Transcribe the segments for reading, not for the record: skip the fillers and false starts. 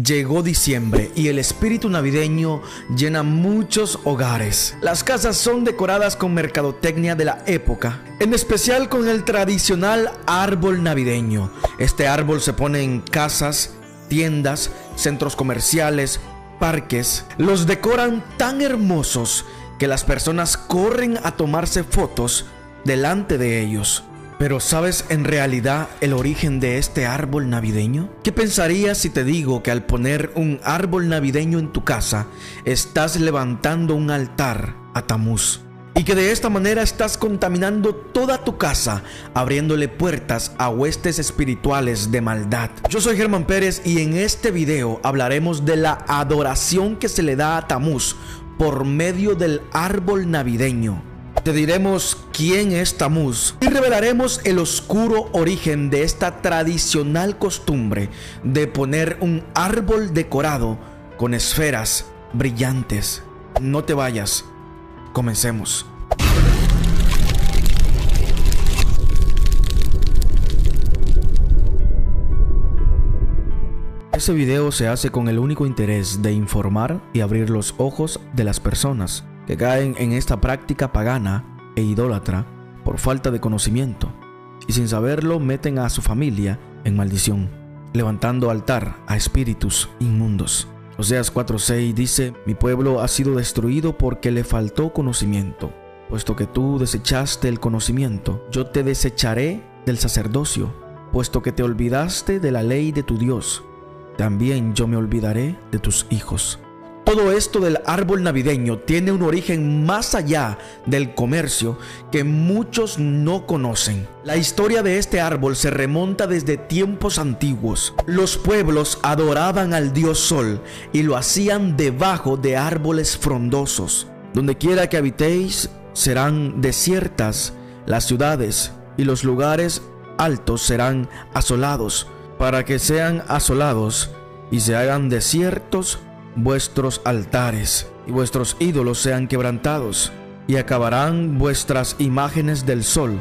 Llegó diciembre y el espíritu navideño llena muchos hogares. Las casas son decoradas con mercadotecnia de la época, en especial con el tradicional árbol navideño. Este árbol se pone en casas, tiendas, centros comerciales, parques. Los decoran tan hermosos que las personas corren a tomarse fotos delante de ellos. Pero ¿sabes en realidad el origen de este árbol navideño? ¿Qué pensarías si te digo que al poner un árbol navideño en tu casa, estás levantando un altar a Tamuz? Y que de esta manera estás contaminando toda tu casa, abriéndole puertas a huestes espirituales de maldad. Yo soy Germán Pérez y en este video hablaremos de la adoración que se le da a Tamuz por medio del árbol navideño. Te diremos quién es Tamuz y revelaremos el oscuro origen de esta tradicional costumbre de poner un árbol decorado con esferas brillantes. No te vayas, comencemos. Este video se hace con el único interés de informar y abrir los ojos de las personas que caen en esta práctica pagana e idólatra por falta de conocimiento y sin saberlo meten a su familia en maldición, levantando altar a espíritus inmundos. Oseas 4:6 dice: mi pueblo ha sido destruido porque le faltó conocimiento. Puesto que tú desechaste el conocimiento, yo te desecharé del sacerdocio. Puesto que te olvidaste de la ley de tu Dios, también yo me olvidaré de tus hijos. Todo esto del árbol navideño tiene un origen más allá del comercio que muchos no conocen. La historia de este árbol se remonta desde tiempos antiguos. Los pueblos adoraban al dios Sol y lo hacían debajo de árboles frondosos. Donde quiera que habitéis serán desiertas las ciudades y los lugares altos serán asolados, para que sean asolados y se hagan desiertos vuestros altares, y vuestros ídolos sean quebrantados, y acabarán vuestras imágenes del sol,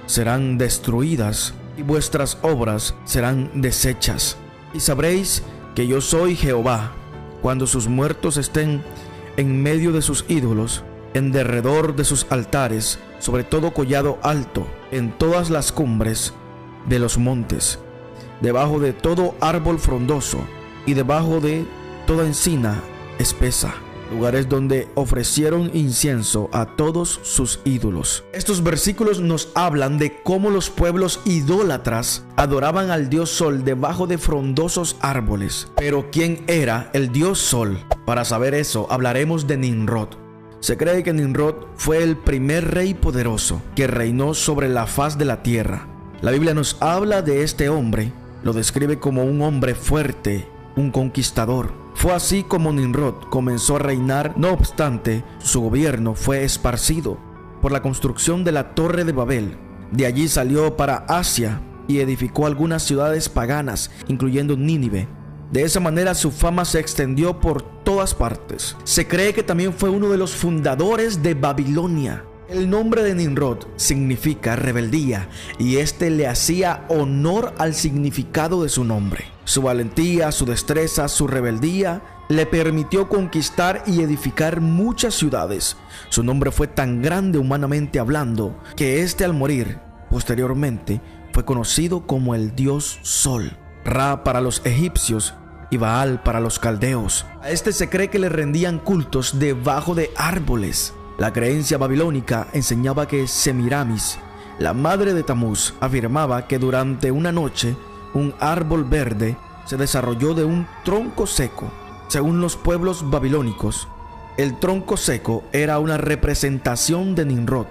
serán destruidas, y vuestras obras serán deshechas. Y sabréis que yo soy Jehová, cuando sus muertos estén en medio de sus ídolos, en derredor de sus altares, sobre todo collado alto, en todas las cumbres de los montes, debajo de todo árbol frondoso, y debajo de toda encina espesa, lugares donde ofrecieron incienso a todos sus ídolos. Estos versículos nos hablan de cómo los pueblos idólatras adoraban al dios Sol debajo de frondosos árboles. Pero ¿quién era el dios Sol? Para saber eso, hablaremos de Nimrod. Se cree que Nimrod fue el primer rey poderoso que reinó sobre la faz de la tierra. La Biblia nos habla de este hombre, lo describe como un hombre fuerte, un conquistador. Fue así como Nimrod comenzó a reinar. No obstante, su gobierno fue esparcido por la construcción de la Torre de Babel. De allí salió para Asia y edificó algunas ciudades paganas, incluyendo Nínive. De esa manera su fama se extendió por todas partes. Se cree que también fue uno de los fundadores de Babilonia. El nombre de Nimrod significa rebeldía y este le hacía honor al significado de su nombre. Su valentía, su destreza, su rebeldía le permitió conquistar y edificar muchas ciudades. Su nombre fue tan grande humanamente hablando que al morir, posteriormente, fue conocido como el dios Sol, Ra para los egipcios y Baal para los caldeos. A este se cree que le rendían cultos debajo de árboles. La creencia babilónica enseñaba que Semiramis, la madre de Tamuz, afirmaba que durante una noche un árbol verde se desarrolló de un tronco seco. Según los pueblos babilónicos, el tronco seco era una representación de Nimrod,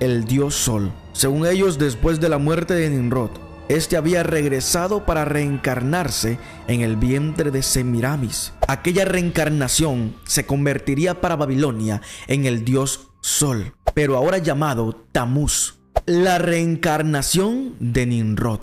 el dios Sol. Según ellos, después de la muerte de Nimrod, este había regresado para reencarnarse en el vientre de Semiramis. Aquella reencarnación se convertiría para Babilonia en el dios Sol, pero ahora llamado Tamuz, la reencarnación de Nimrod.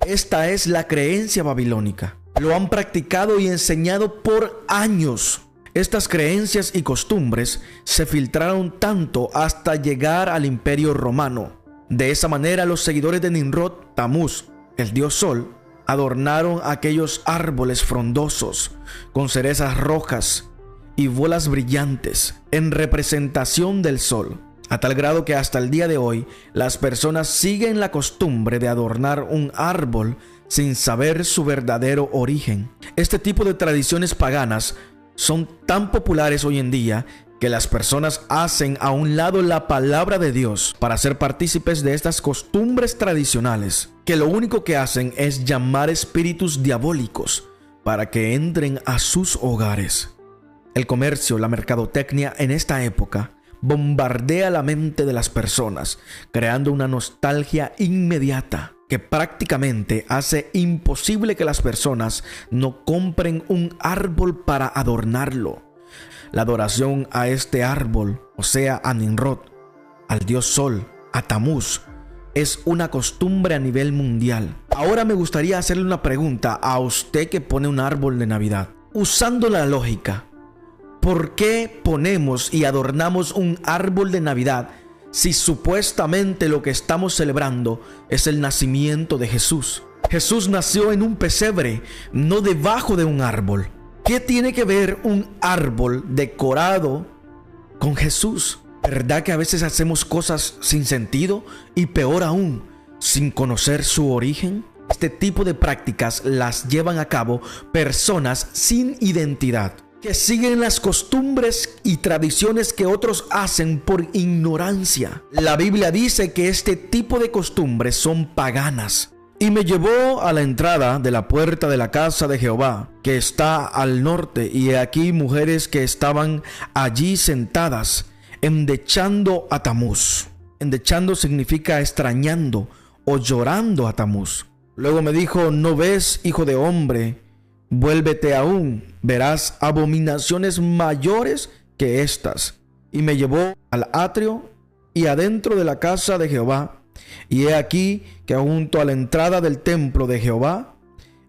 Esta es la creencia babilónica. Lo han practicado y enseñado por años. Estas creencias y costumbres se filtraron tanto hasta llegar al Imperio Romano. De esa manera, los seguidores de Nimrod, Tamuz, el dios Sol, adornaron aquellos árboles frondosos con cerezas rojas y bolas brillantes en representación del sol, a tal grado que hasta el día de hoy las personas siguen la costumbre de adornar un árbol sin saber su verdadero origen. Este tipo de tradiciones paganas son tan populares hoy en día que las personas hacen a un lado la palabra de Dios para ser partícipes de estas costumbres tradicionales, que lo único que hacen es llamar espíritus diabólicos para que entren a sus hogares. El comercio, la mercadotecnia en esta época bombardea la mente de las personas, creando una nostalgia inmediata que prácticamente hace imposible que las personas no compren un árbol para adornarlo. La adoración a este árbol, o sea, a Nimrod, al dios Sol, a Tamuz, es una costumbre a nivel mundial. Ahora me gustaría hacerle una pregunta a usted que pone un árbol de Navidad. Usando la lógica, ¿por qué ponemos y adornamos un árbol de Navidad si supuestamente lo que estamos celebrando es el nacimiento de Jesús? Jesús nació en un pesebre, no debajo de un árbol. ¿Qué tiene que ver un árbol decorado con Jesús? ¿Verdad que a veces hacemos cosas sin sentido y peor aún, sin conocer su origen? Este tipo de prácticas las llevan a cabo personas sin identidad, que siguen las costumbres y tradiciones que otros hacen por ignorancia. La Biblia dice que este tipo de costumbres son paganas. Y me llevó a la entrada de la puerta de la casa de Jehová, que está al norte, y he aquí mujeres que estaban allí sentadas, endechando a Tamuz. Endechando significa extrañando o llorando a Tamuz. Luego me dijo: ¿no ves, hijo de hombre? Vuélvete aún, verás abominaciones mayores que estas. Y me llevó al atrio y adentro de la casa de Jehová. Y he aquí que junto a la entrada del templo de Jehová,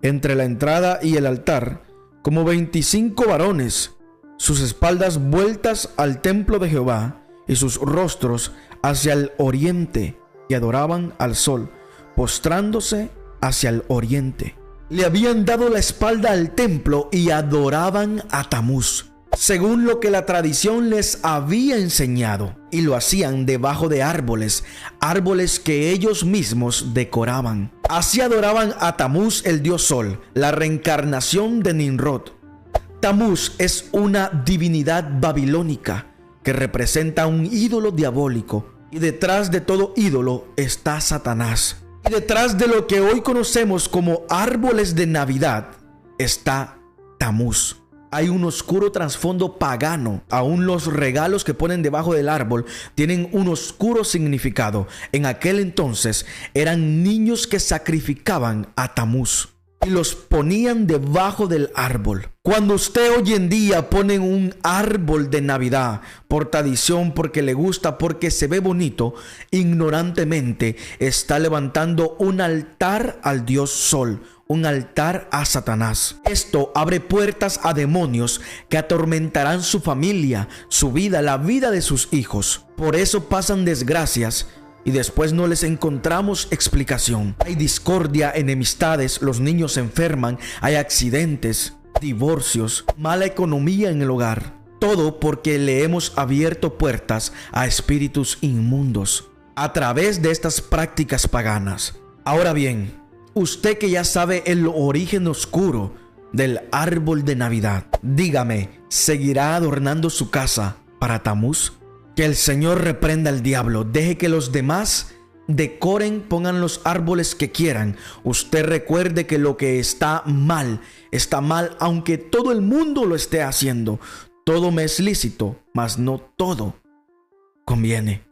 entre la entrada y el altar, como 25 varones, sus espaldas vueltas al templo de Jehová y sus rostros hacia el oriente, y adoraban al sol, postrándose hacia el oriente. Le habían dado la espalda al templo y adoraban a Tamuz, según lo que la tradición les había enseñado, y lo hacían debajo de árboles que ellos mismos decoraban. Así adoraban a Tamuz, el dios Sol, la reencarnación de Nimrod. Tamuz es una divinidad babilónica que representa un ídolo diabólico, y detrás de todo ídolo está Satanás. Y detrás de lo que hoy conocemos como árboles de Navidad está Tamuz. Hay un oscuro trasfondo pagano. Aún los regalos que ponen debajo del árbol tienen un oscuro significado. En aquel entonces eran niños que sacrificaban a Tamuz y los ponían debajo del árbol. Cuando usted hoy en día pone un árbol de Navidad por tradición, porque le gusta, porque se ve bonito, ignorantemente está levantando un altar al dios Sol, un altar a Satanás. Esto abre puertas a demonios que atormentarán su familia, su vida, la vida de sus hijos. Por eso pasan desgracias y después no les encontramos explicación. Hay discordia, enemistades, los niños se enferman, hay accidentes, divorcios, mala economía en el hogar. Todo porque le hemos abierto puertas a espíritus inmundos a través de estas prácticas paganas. Ahora bien, usted que ya sabe el origen oscuro del árbol de Navidad, dígame, ¿seguirá adornando su casa para Tamuz? Que el Señor reprenda al diablo. Deje que los demás decoren, pongan los árboles que quieran. Usted recuerde que lo que está mal, aunque todo el mundo lo esté haciendo. Todo me es lícito, mas no todo conviene.